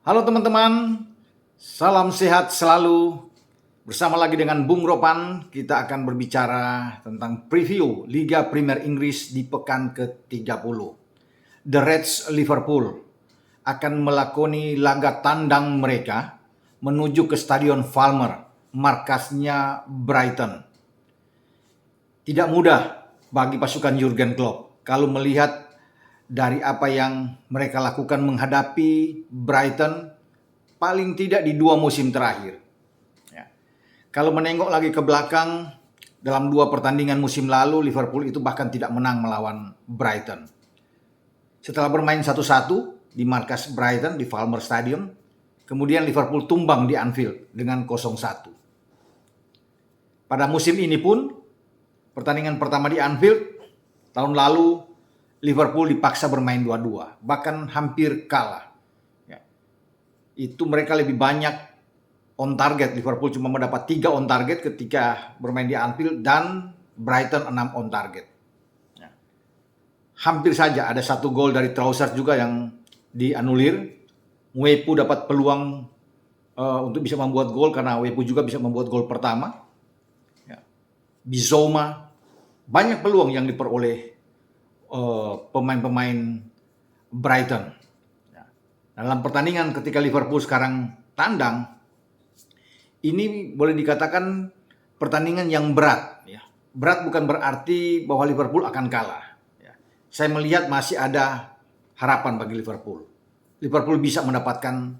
Halo teman-teman, salam sehat selalu. Bersama lagi dengan Bung Ropan, kita akan berbicara tentang preview Liga Premier Inggris di pekan ke-30. The Reds Liverpool akan melakoni laga tandang mereka menuju ke Stadion Falmer, markasnya Brighton. Tidak mudah bagi pasukan Jurgen Klopp kalau melihat dari apa yang mereka lakukan menghadapi Brighton paling tidak di 2 musim terakhir. Ya. Kalau menengok lagi ke belakang, dalam 2 pertandingan musim lalu Liverpool itu bahkan tidak menang melawan Brighton. Setelah bermain 1-1 di markas Brighton di Falmer Stadium, kemudian Liverpool tumbang di Anfield dengan 0-1. Pada musim ini pun, pertandingan pertama di Anfield, tahun lalu Liverpool dipaksa bermain 2-2, bahkan hampir kalah. Ya. Itu mereka lebih banyak on target. Liverpool cuma mendapat 3 on target ketika bermain di Anfield dan Brighton 6 on target. Ya. Hampir saja ada 1 gol dari Trossard juga yang dianulir. Wepu dapat peluang untuk bisa membuat gol karena Wepu juga bisa membuat gol pertama. Ya. Bizoma, banyak peluang yang diperoleh pemain-pemain Brighton. Ya. Dalam pertandingan ketika Liverpool sekarang tandang, ini boleh dikatakan pertandingan yang berat. Ya. Berat bukan berarti bahwa Liverpool akan kalah. Ya. Saya melihat masih ada harapan bagi Liverpool. Liverpool bisa mendapatkan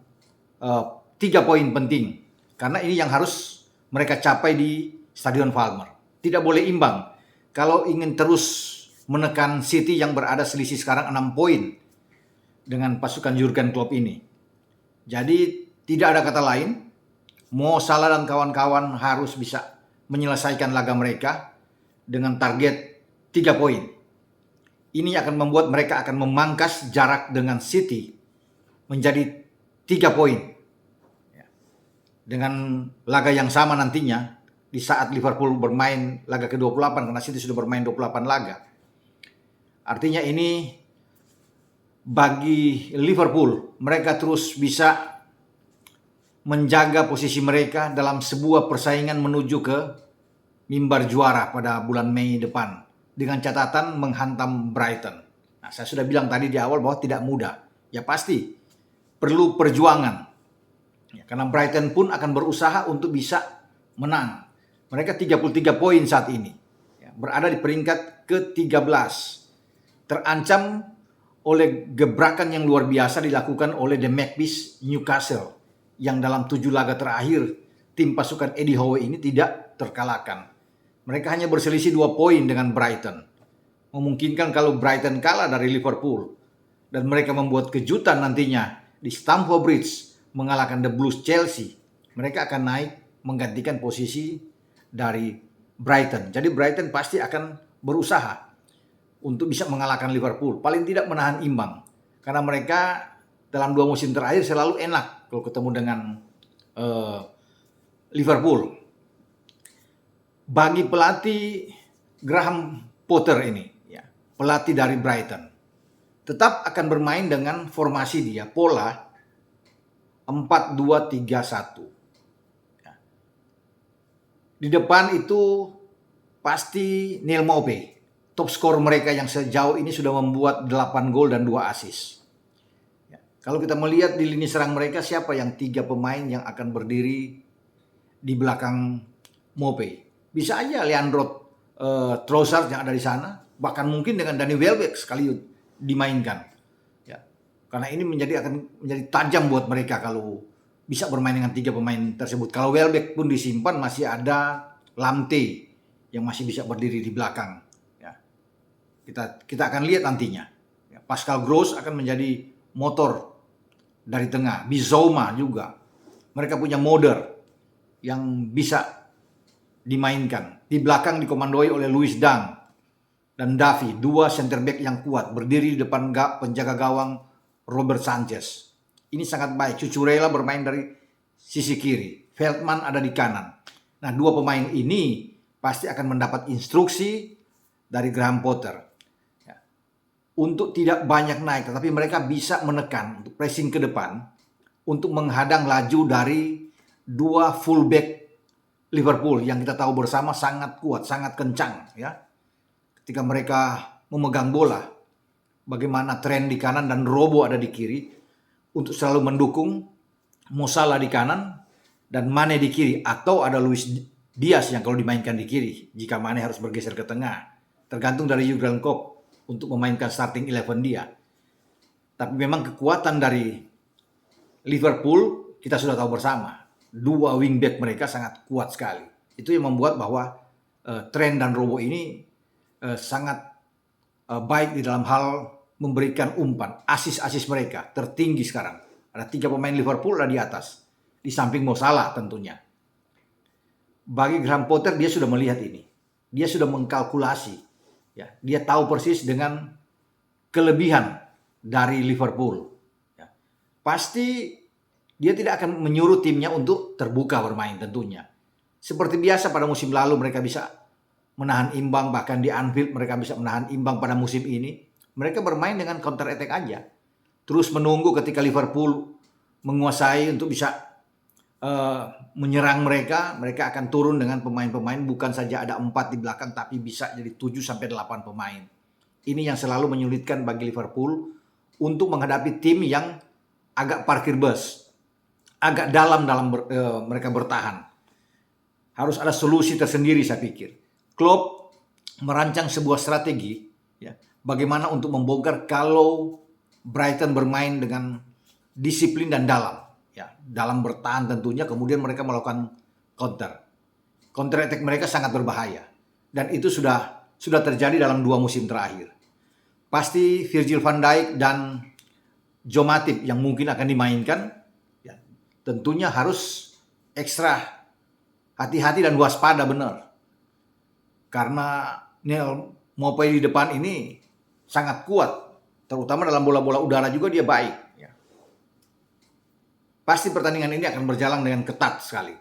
3 poin penting. Karena ini yang harus mereka capai di Stadion Falmer. Tidak boleh imbang. Kalau ingin terus menekan City yang berada selisih sekarang 6 poin dengan pasukan Jurgen Klopp ini. Jadi tidak ada kata lain, Mo Salah dan kawan-kawan harus bisa menyelesaikan laga mereka dengan target 3 poin. Ini akan membuat mereka akan memangkas jarak dengan City menjadi 3 poin. Dengan laga yang sama nantinya di saat Liverpool bermain laga ke-28 karena City sudah bermain 28 laga. Artinya ini bagi Liverpool, mereka terus bisa menjaga posisi mereka dalam sebuah persaingan menuju ke mimbar juara pada bulan Mei depan dengan catatan menghantam Brighton. Nah, saya sudah bilang tadi di awal bahwa tidak mudah. Ya pasti perlu perjuangan. Ya, karena Brighton pun akan berusaha untuk bisa menang. Mereka 33 poin saat ini. Ya, berada di peringkat ke-13. Terancam oleh gebrakan yang luar biasa dilakukan oleh The Magpies Newcastle yang dalam 7 laga terakhir tim pasukan Eddie Howe ini tidak terkalahkan. Mereka hanya berselisih 2 poin dengan Brighton. Memungkinkan kalau Brighton kalah dari Liverpool dan mereka membuat kejutan nantinya di Stamford Bridge mengalahkan The Blues Chelsea, mereka akan naik menggantikan posisi dari Brighton. Jadi Brighton pasti akan berusaha untuk bisa mengalahkan Liverpool, paling tidak menahan imbang. Karena mereka dalam 2 musim terakhir selalu enak kalau ketemu dengan Liverpool. Bagi pelatih Graham Potter ini, ya, pelatih dari Brighton, tetap akan bermain dengan formasi dia, pola 4-2-3-1. Ya. Di depan itu pasti Neil Maupay, top skor mereka yang sejauh ini sudah membuat 8 gol dan 2 assist. Ya. Kalau kita melihat di lini serang mereka, siapa yang 3 pemain yang akan berdiri di belakang Maupay? Bisa aja Leandro Trossard yang ada di sana, bahkan mungkin dengan Danny Welbeck sekali dimainkan. Ya. Karena ini akan menjadi tajam buat mereka kalau bisa bermain dengan 3 pemain tersebut. Kalau Welbeck pun disimpan, masih ada Lamptey yang masih bisa berdiri di belakang. Kita akan lihat nantinya. Pascal Gross akan menjadi motor dari tengah. Bizoma juga. Mereka punya Moder yang bisa dimainkan. Di belakang dikomandoi oleh Louis Dunk dan Davi, 2 center back yang kuat, berdiri di depan penjaga gawang Robert Sanchez. Ini sangat baik. Cucurella bermain dari sisi kiri. Veltman ada di kanan. Nah, 2 pemain ini pasti akan mendapat instruksi dari Graham Potter untuk tidak banyak naik, tetapi mereka bisa menekan untuk pressing ke depan untuk menghadang laju dari dua fullback Liverpool yang kita tahu bersama sangat kuat, sangat kencang ya. Ketika mereka memegang bola, bagaimana Trent di kanan dan Robo ada di kiri untuk selalu mendukung Mo Salah di kanan dan Mane di kiri, atau ada Luis Diaz yang kalau dimainkan di kiri jika Mane harus bergeser ke tengah. Tergantung dari Jurgen Klopp untuk memainkan starting 11 dia. Tapi memang kekuatan dari Liverpool kita sudah tahu bersama. Dua wingback mereka sangat kuat sekali. Itu yang membuat bahwa Trent dan Robo ini sangat baik di dalam hal memberikan umpan. Asis mereka tertinggi sekarang. Ada 3 pemain Liverpool ada di atas. Di samping Mo Salah tentunya. Bagi Graham Potter dia sudah melihat ini. Dia sudah mengkalkulasi. Ya, dia tahu persis dengan kelebihan dari Liverpool. Ya. Pasti dia tidak akan menyuruh timnya untuk terbuka bermain tentunya. Seperti biasa pada musim lalu mereka bisa menahan imbang, bahkan di Anfield mereka bisa menahan imbang pada musim ini. Mereka bermain dengan counter attack aja. Terus menunggu ketika Liverpool menguasai untuk bisa menyerang mereka akan turun dengan pemain-pemain, bukan saja ada 4 di belakang tapi bisa jadi 7-8 pemain. Ini yang selalu menyulitkan bagi Liverpool untuk menghadapi tim yang agak parkir bus, agak dalam mereka bertahan. Harus ada solusi tersendiri saya pikir. Klopp merancang sebuah strategi ya, bagaimana untuk membongkar kalau Brighton bermain dengan disiplin dan dalam. Ya, dalam bertahan tentunya, kemudian mereka melakukan counter attack mereka sangat berbahaya, dan itu sudah terjadi dalam 2 musim terakhir. Pasti Virgil van Dijk dan Joe Matip yang mungkin akan dimainkan ya, tentunya harus ekstra hati-hati dan waspada benar, karena Neil Maupay di depan ini sangat kuat, terutama dalam bola-bola udara juga dia baik. Pasti pertandingan ini akan berjalan dengan ketat sekali.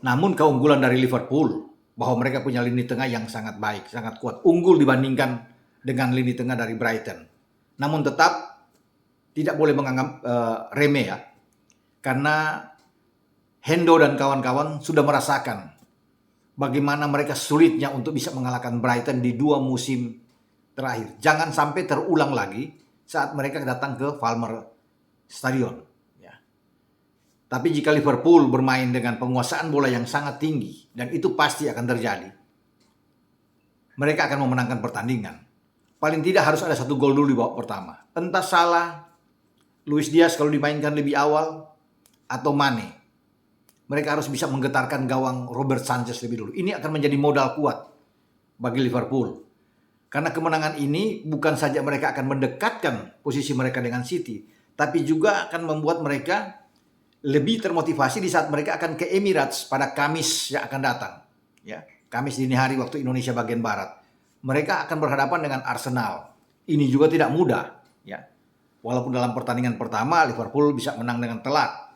Namun keunggulan dari Liverpool bahwa mereka punya lini tengah yang sangat baik, sangat kuat, unggul dibandingkan dengan lini tengah dari Brighton. Namun tetap tidak boleh menganggap remeh ya, karena Hendo dan kawan-kawan sudah merasakan bagaimana mereka sulitnya untuk bisa mengalahkan Brighton di 2 musim terakhir. Jangan sampai terulang lagi saat mereka datang ke Falmer Stadion. Tapi jika Liverpool bermain dengan penguasaan bola yang sangat tinggi, dan itu pasti akan terjadi, mereka akan memenangkan pertandingan. Paling tidak harus ada 1 gol dulu di babak pertama. Entah Salah, Luis Diaz kalau dimainkan lebih awal, atau Mane. Mereka harus bisa menggetarkan gawang Robert Sanchez lebih dulu. Ini akan menjadi modal kuat bagi Liverpool. Karena kemenangan ini bukan saja mereka akan mendekatkan posisi mereka dengan City, tapi juga akan membuat mereka lebih termotivasi di saat mereka akan ke Emirates pada Kamis yang akan datang. Ya, Kamis dini hari waktu Indonesia bagian barat. Mereka akan berhadapan dengan Arsenal. Ini juga tidak mudah. Ya, walaupun dalam pertandingan pertama Liverpool bisa menang dengan telak,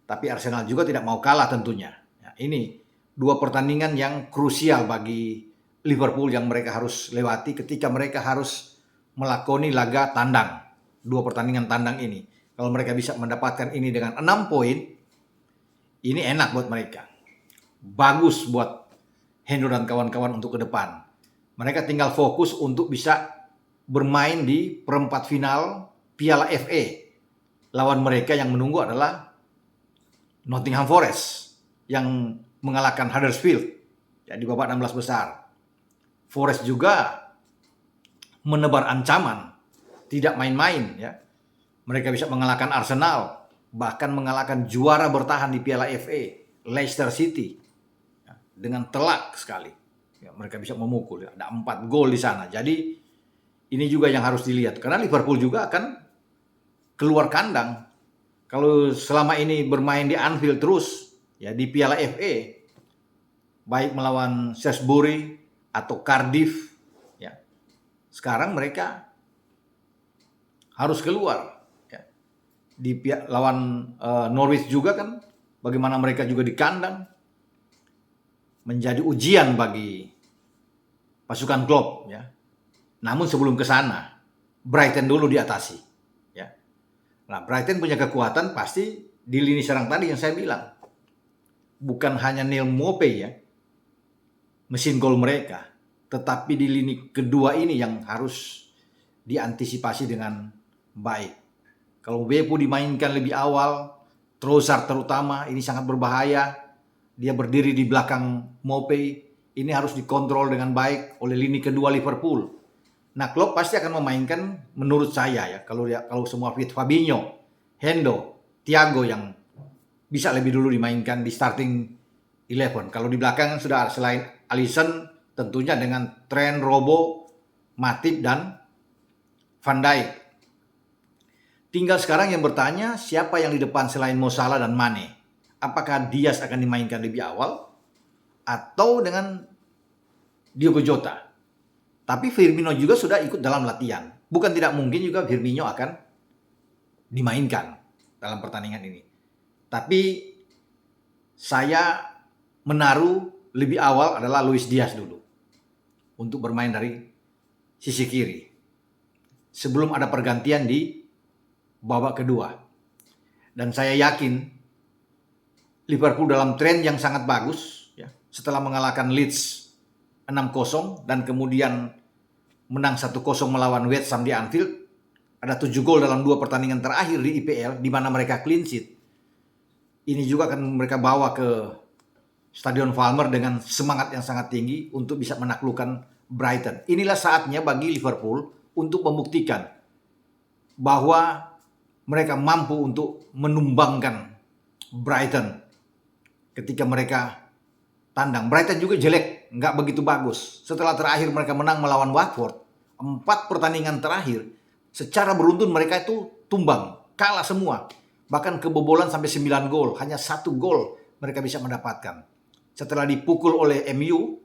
tapi Arsenal juga tidak mau kalah tentunya. Ya, ini 2 pertandingan yang krusial bagi Liverpool yang mereka harus lewati ketika mereka harus melakoni laga tandang. 2 pertandingan tandang ini. Kalau mereka bisa mendapatkan ini dengan 6 poin, ini enak buat mereka. Bagus buat Hendo dan kawan-kawan untuk ke depan. Mereka tinggal fokus untuk bisa bermain di perempat final Piala FA. Lawan mereka yang menunggu adalah Nottingham Forest yang mengalahkan Huddersfield ya, di babak 16 besar. Forest juga menebar ancaman, tidak main-main ya. Mereka bisa mengalahkan Arsenal, bahkan mengalahkan juara bertahan di Piala FA, Leicester City, ya, dengan telak sekali. Ya, mereka bisa memukul, ya, ada 4 gol di sana. Jadi ini juga yang harus dilihat, karena Liverpool juga akan keluar kandang. Kalau selama ini bermain di Anfield terus, ya di Piala FA, baik melawan Shrewsbury atau Cardiff, ya, sekarang mereka harus keluar. Lawan Norwich juga kan, bagaimana mereka juga di kandang, menjadi ujian bagi pasukan Klopp ya. Namun sebelum ke sana, Brighton dulu diatasi ya. Nah, Brighton punya kekuatan pasti di lini serang tadi yang saya bilang. Bukan hanya Neil Maupay ya, mesin gol mereka, tetapi di lini kedua ini yang harus diantisipasi dengan baik. Kalau Bepu dimainkan lebih awal, Trossard terutama, ini sangat berbahaya. Dia berdiri di belakang Maupay, ini harus dikontrol dengan baik oleh lini kedua Liverpool. Nah, Klopp pasti akan memainkan menurut saya ya, kalau semua fit, Fabinho, Hendo, Thiago yang bisa lebih dulu dimainkan di starting 11. Kalau di belakang sudah selain Alisson tentunya dengan Trent, Robo, Matip dan Van Dijk. Tinggal sekarang yang bertanya siapa yang di depan selain Mo Salah dan Mane. Apakah Diaz akan dimainkan lebih awal atau dengan Diogo Jota? Tapi Firmino juga sudah ikut dalam latihan. Bukan tidak mungkin juga Firmino akan dimainkan dalam pertandingan ini. Tapi saya menaruh lebih awal adalah Luis Diaz dulu untuk bermain dari sisi kiri sebelum ada pergantian di babak kedua. Dan saya yakin Liverpool dalam tren yang sangat bagus ya, setelah mengalahkan Leeds 6-0 dan kemudian menang 1-0 melawan West Ham di Anfield. Ada 7 gol dalam 2 pertandingan terakhir di IPL di mana mereka clean sheet. Ini juga akan mereka bawa ke Stadion Falmer dengan semangat yang sangat tinggi untuk bisa menaklukkan Brighton. Inilah saatnya bagi Liverpool untuk membuktikan bahwa mereka mampu untuk menumbangkan Brighton ketika mereka tandang. Brighton juga jelek, nggak begitu bagus. Setelah terakhir mereka menang melawan Watford, 4 pertandingan terakhir, secara beruntun mereka itu tumbang, kalah semua. Bahkan kebobolan sampai 9 gol, hanya 1 gol mereka bisa mendapatkan. Setelah dipukul oleh MU,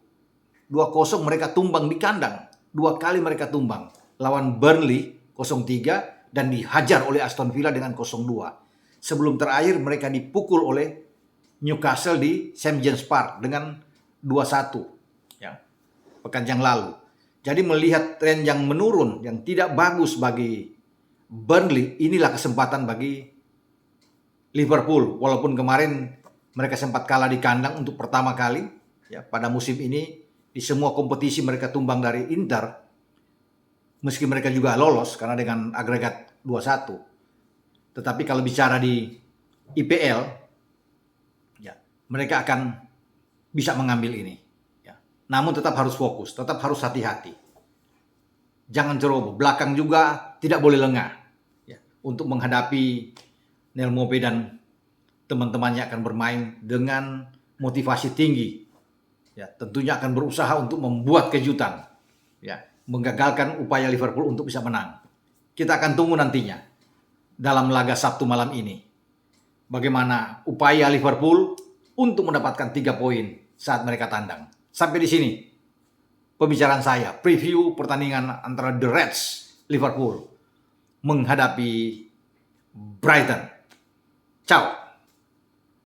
2-0 mereka tumbang di kandang. 2 kali mereka tumbang. Lawan Burnley 0-3 dan dihajar oleh Aston Villa dengan 0-2. Sebelum terakhir mereka dipukul oleh Newcastle di St. James Park dengan 2-1 ya, pekan yang lalu. Jadi melihat tren yang menurun, yang tidak bagus bagi Burnley, inilah kesempatan bagi Liverpool. Walaupun kemarin mereka sempat kalah di kandang untuk pertama kali ya, pada musim ini di semua kompetisi mereka tumbang dari Inter. Meski mereka juga lolos karena dengan agregat 2-1. Tetapi kalau bicara di IPL, ya, mereka akan bisa mengambil ini. Ya. Namun tetap harus fokus, tetap harus hati-hati. Jangan ceroboh, belakang juga tidak boleh lengah. Ya. Untuk menghadapi Neil Maupay dan teman-temannya akan bermain dengan motivasi tinggi. Ya, tentunya akan berusaha untuk membuat kejutan. Ya, menggagalkan upaya Liverpool untuk bisa menang. Kita akan tunggu nantinya dalam laga Sabtu malam ini. Bagaimana upaya Liverpool untuk mendapatkan 3 poin saat mereka tandang. Sampai di sini pembicaraan saya, preview pertandingan antara The Reds Liverpool menghadapi Brighton. Ciao.